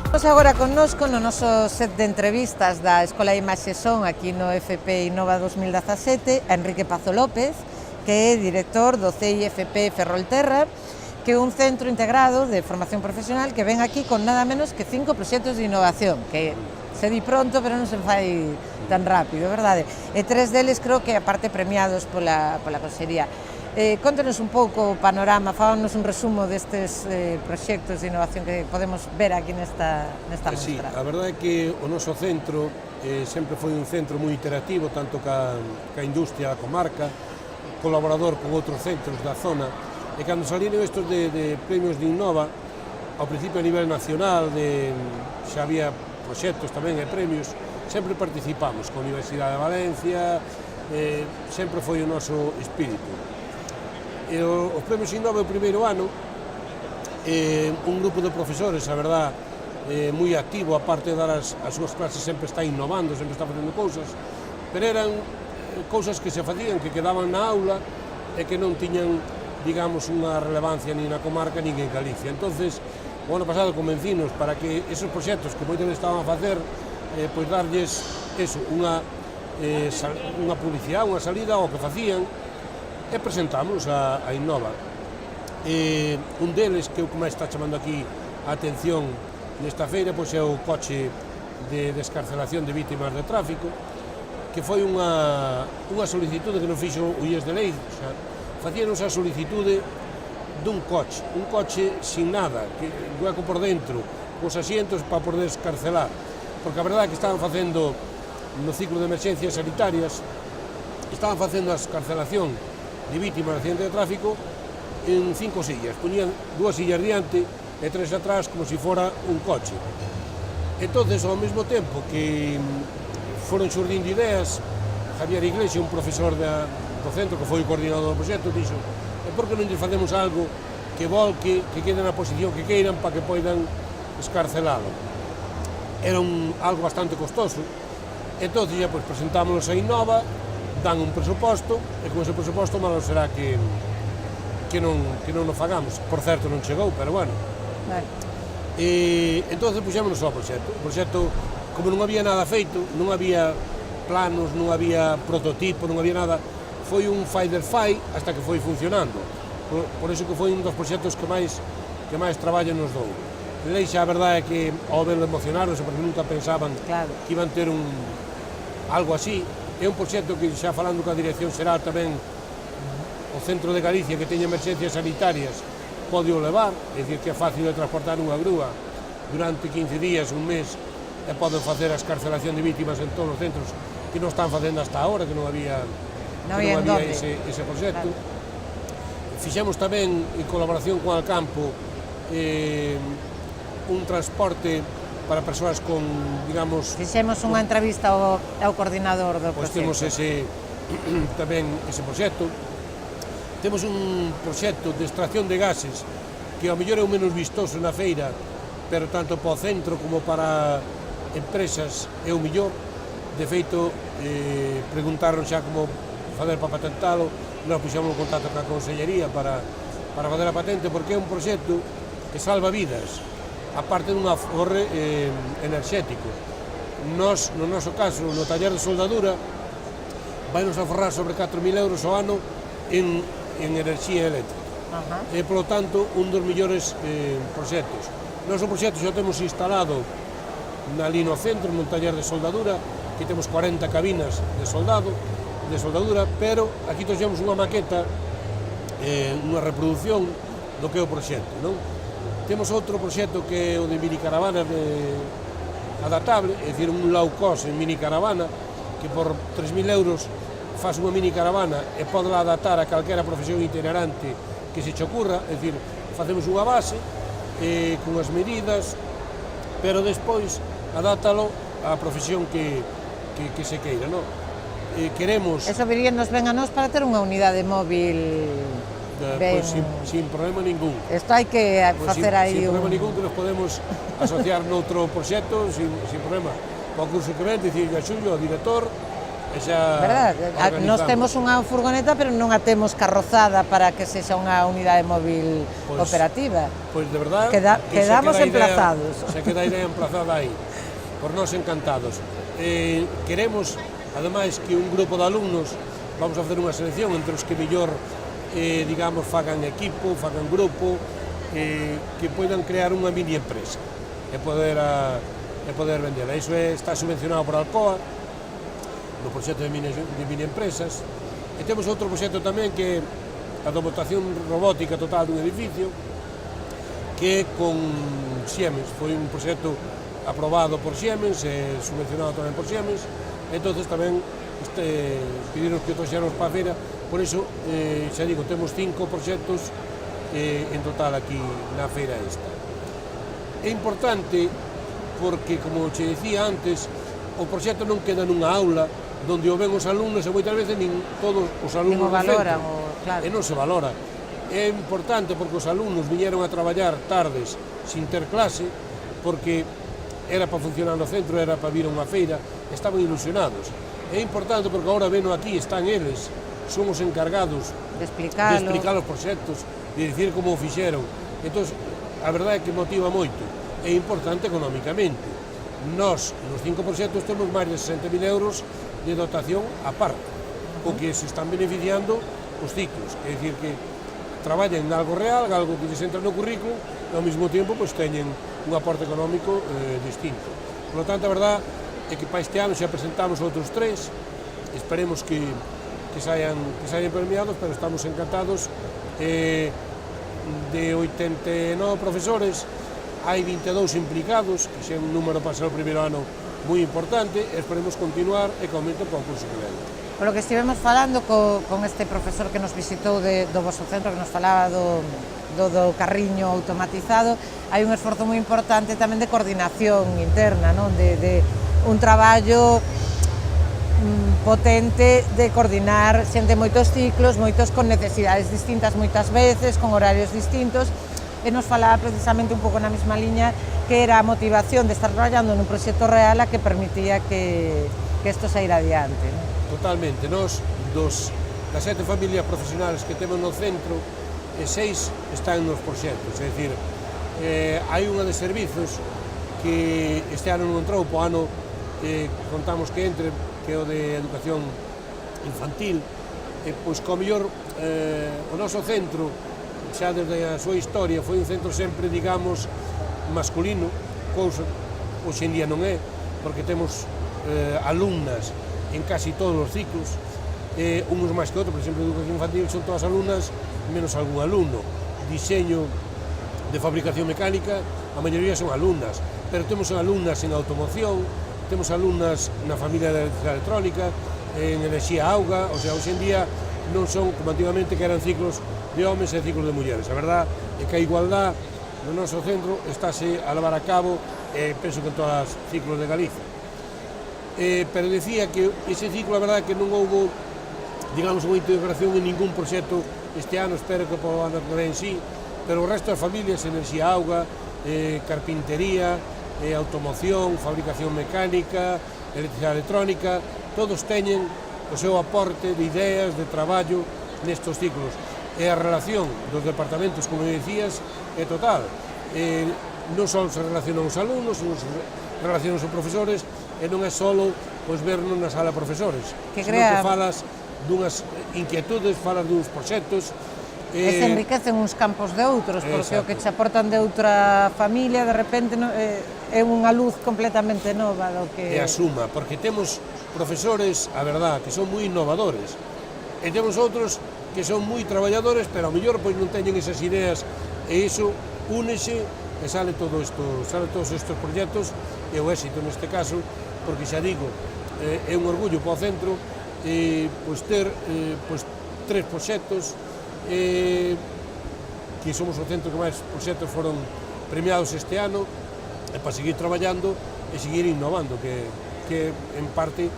Estamos agora connosco no noso set de entrevistas da Escola de Imaxe Son aquí no FP Innova 2017 a Enrique Pazo López, que é director do CIFP Ferrolterra, que é un centro integrado de formación profesional que ven aquí con nada menos que 5 proxectos de innovación, que se di pronto pero non se fai tan rápido, verdade? E 3 deles creo que aparte premiados pola Consellería. Contanos un pouco o panorama, fábanos un resumo destes proxectos de innovación que podemos ver aquí nesta mostra. Sí, a verdade é que o noso centro sempre foi un centro moi interactivo, tanto ca industria, a comarca, colaborador con outros centros da zona, e cando saliron estes de premios de Innova, ao principio a nivel nacional, xa había proxectos tamén e premios, sempre participamos con a Universidade de Valencia, sempre foi o noso espírito. E os premios Innova o primeiro ano, un grupo de profesores, a verdad, moi activo, aparte de dar as súas clases, sempre está innovando, sempre está facendo cousas, pero eran cousas que se facían, que quedaban na aula e que non tiñan, digamos, unha relevancia nin na comarca nin en Galicia. Entonces, o ano pasado convencinos para que esos proxectos que moitos estaban a facer, pois darlles eso, unha publicidade, unha salida ao que facían, e presentámonos a Innova. Un deles, que é o que máis está chamando aquí a atención nesta feira, pois é o coche de descarcelación de vítimas de tráfico, que foi unha solicitude que nos fixo o IES de Lei, xa, facíanos a solicitude dun coche sin nada, que hueco por dentro, cos asientos para poder descarcelar, porque a verdade é que estaban facendo no ciclo de emerxencias sanitarias, estaban facendo a descarcelación de vítimas de accidente de tráfico en 5 sillas, poñían 2 sillas diante e 3 atrás como se fora un coche. Entonces, ao mesmo tempo que foron xurdindo ideas, Javier Iglesias, un profesor do centro que foi o coordinador do proxecto, dixo: e por que non lles facemos algo que volque, que quede na posición que queiran para que poidan escarcelalo? Era algo bastante costoso. Entonces, ya, pues, presentámonos a Innova, dan un presuposto, e con ese presuposto malo será que non o fagamos. Por certo, non chegou, pero bueno. Vale. E entonces puxémonos ao proxecto. O proxecto, como non había nada feito, non había planos, non había prototipo, non había nada, foi un fai del fai hasta que foi funcionando. Por iso que foi un dos proxectos que máis traballo nos dou. E xa a verdade é que ao verlo emocionaronse, porque nunca pensaban que iban ter algo así. É un proxecto que, xa falando coa Dirección Xeral tamén, o centro de Galicia que teña emerxencias sanitarias pode o levar, é dicir, que é fácil de transportar unha grúa durante 15 días, un mes, e poden facer a escarcelación de vítimas en todos os centros que non están facendo hasta agora, que non había ese proxecto. Fixemos tamén, en colaboración con Alcampo, un transporte para persoas con, digamos... Fixemos unha entrevista ao coordinador do proxecto. Pois temos tamén ese proxecto. Temos un proxecto de extracción de gases que ao mellor é o menos vistoso na feira, pero tanto para o centro como para empresas é o mellor. De feito, preguntaron xa como fazer para patentalo, nós puxemos en contacto ca Consellería para fazer a patente, porque é un proxecto que salva vidas, aparte dun aforre enerxético. Nos, no noso caso, no taller de soldadura, vai nos aforrar sobre 4.000 euros ao ano en enerxía eléctrica. E, polo tanto, un dos mellores proxectos. O noso proxecto xa temos instalado ali no centro, no taller de soldadura, que temos 40 cabinas de soldadura, pero aquí toxemos unha maqueta, unha reproducción do que é o proxecto, non? Temos outro proxecto que é o de minicaravanas adaptable, é dicir, un low cost en minicaravana, que por 3.000 euros faz unha minicaravana e pode adaptar a calquera profesión itinerante que se che ocurra, é dicir, facemos unha base con as medidas, pero despois adáptalo á profesión que se queira, non? Queremos... Eso viríanos ben a nós para ter unha unidade móvil ben... Sin problema ningún. Isto hai que facer aí Sin problema ningún, que nos podemos asociar noutro proxecto, sin problema. Para o curso que ven, dicir a Xulio, o director, Verdad? Nós temos unha furgoneta, pero non a temos carrozada para que sexa unha unidade móvil operativa. Pois de verdad, quedamos emplazados. Se queda a idea emplazada aí, por nós encantados. Queremos, ademais, que un grupo de alumnos, vamos a facer unha selección entre os que mellor, digamos, fagan equipo, fagan grupo, que poidan crear unha mini empresa e poder vendela. Iso está subvencionado por Alcoa, no proxecto de mini empresas, e temos outro proxecto tamén que é a dotación robótica total dun edificio, que con Siemens, foi un proxecto aprobado por Siemens e subvencionado tamén por Siemens, entonces tamén pediron que o trouxéramos para a feira, por iso, xa digo, temos 5 proxectos en total aquí na feira esta. É importante porque, como che dicía antes, o proxecto non queda nunha aula donde o ven os alumnos e moitas veces nin todos os alumnos do centro, claro. E non se valora. É importante porque os alumnos viñeron a traballar tardes sin ter clase, porque era para funcionar no centro, era para vir a unha feira, estaban ilusionados. É importante porque agora veno aquí, están eles, son os encargados de explicar os proxectos, de dicir como o fixeron. Entón, a verdade é que motiva moito. É importante económicamente. Nós, nos 5 proxectos, temos máis de 60.000 euros de dotación a parte, o que se están beneficiando os ciclos, é dicir que traballan en algo real, algo que les entra no currículo, e ao mesmo tempo pues, teñen un aporte económico distinto. Por lo tanto, a verdad é que para este ano xa presentamos outros 3, esperemos que saian premiados, pero estamos encantados. De 89 profesores, hai 22 implicados, que xa é un número para ser o primeiro ano moi importante, e esperemos continuar e que aumente para o curso que ven. Por lo que estivemos falando con este profesor que nos visitou do vosso centro, que nos falaba do carriño automatizado, hai un esforzo moi importante tamén de coordinación interna, non? De un traballo potente de coordinar xente moitos ciclos, moitos con necesidades distintas moitas veces, con horarios distintos, e nos falaba precisamente un pouco na mesma liña que era a motivación de estar traballando nun proxecto real a que permitía que isto saíra adiante. Totalmente. Nos, das 7 familias profesionales que temos no centro, 6 están nos proxectos, é dicir, hai unha de servizos que este ano non entrou, po ano contamos que entre, que é o de educación infantil, pois co mellor o noso centro, xa desde a súa historia, foi un centro sempre, digamos, masculino, cousa hoxe en día non é, porque temos alumnas en casi todos os ciclos, uns máis que outros, por exemplo, educación infantil son todas alumnas, menos algún alumno. Diseño de fabricación mecánica, a maioría son alumnas, pero temos alumnas en automoción, temos alumnas na familia de electrónica, en enerxía auga, o sea, hoxe en día non son como antigamente que eran ciclos de homes e ciclos de mulleres. A verdad é que a igualdad no noso centro estáse a levar a cabo, penso que en todos os ciclos de Galicia. Pero decía que ese ciclo, a verdade, que non houve, digamos, unha integración en ningún proxecto este ano, espero que po ano que ven sí, pero o resto das familias, enerxía auga, carpintería, automoción, fabricación mecánica, electricidade electrónica, todos teñen o seu aporte de ideas, de traballo nestes ciclos. E a relación dos departamentos, como decías, é total. Non só se relacionan os alumnos, se relacionan os profesores, e non é só vernos na sala de profesores, senón que falas dunhas inquietudes, falas duns proxectos. E se enriquecen uns campos de outros, porque o que te aportan de outra familia, de repente, é unha luz completamente nova do que... É a suma, porque temos profesores, a verdad, que son moi innovadores, e temos outros que son moi traballadores, pero ao mellor pois non teñen esas ideas, e iso únese e sale todo isto, sale todos estes proxectos, e o éxito neste caso, porque xa digo, é un orgullo para o centro pois ter 3 proxectos, que somos o centro que máis proxectos foron premiados este ano, e para seguir traballando e seguir innovando, que en parte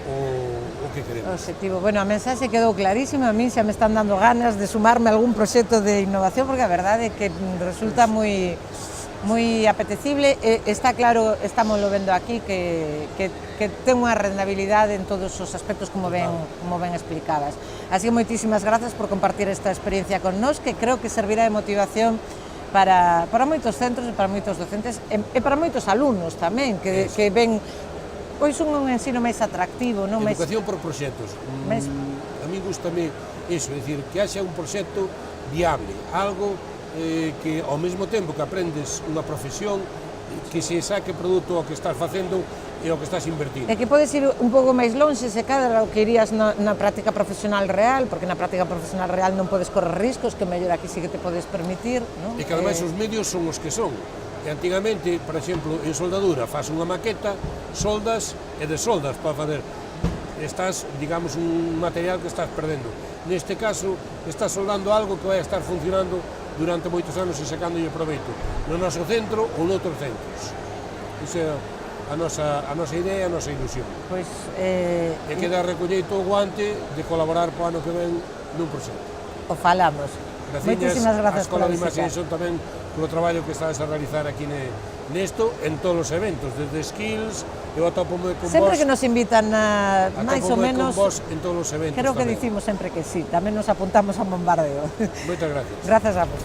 o que queremos. O objetivo. Bueno, a mensaxe quedou clarísima, a min xa me están dando ganas de sumarme a algún proxecto de innovación, porque a verdade é que resulta moi moi apetecible, e está claro, estamos lo vendo aquí, que ten unha rendabilidade en todos os aspectos como ben explicadas. Así que moitísimas grazas por compartir esta experiencia con nós, que creo que servirá de motivación para moitos centros e para moitos docentes e para moitos alumnos tamén, que ven pois un ensino máis atractivo, non? Educación por proxectos. A mí gustame iso, é dicir, que haxa un proxecto viable, algo que ao mesmo tempo que aprendes unha profesión, que se saque produto ao que estás facendo e ao que estás invertindo. E que podes ir un pouco máis longe se cadra o que irías na práctica profesional real, porque na práctica profesional real non podes correr riscos, que mellor aquí sí que te podes permitir, non? E que ademais os medios son os que son. E antigamente, por exemplo, en soldadura faz unha maqueta, soldas e desoldas para fazer. Estás, digamos, un material que estás perdendo. Neste caso, estás soldando algo que vai estar funcionando durante moitos anos e sacándolle proveito no noso centro ou noutros centros. Iso é a nosa idea, a nosa ilusión. Pois, e queda recolleito o guante de colaborar po ano que ven nun proxecto. O falamos. Moitísimas grazas pola visita. Escola de Imaxe tamén polo traballo que estades a realizar aquí nesto, en todos os eventos, desde Skills, eu atópome con vos. Sempre que nos invitan a máis ou menos, con vos en todos os eventos creo que tamén. dicimos sempre que sí, tamén nos apuntamos a bombardeo. Moitas gracias. Grazas a vos.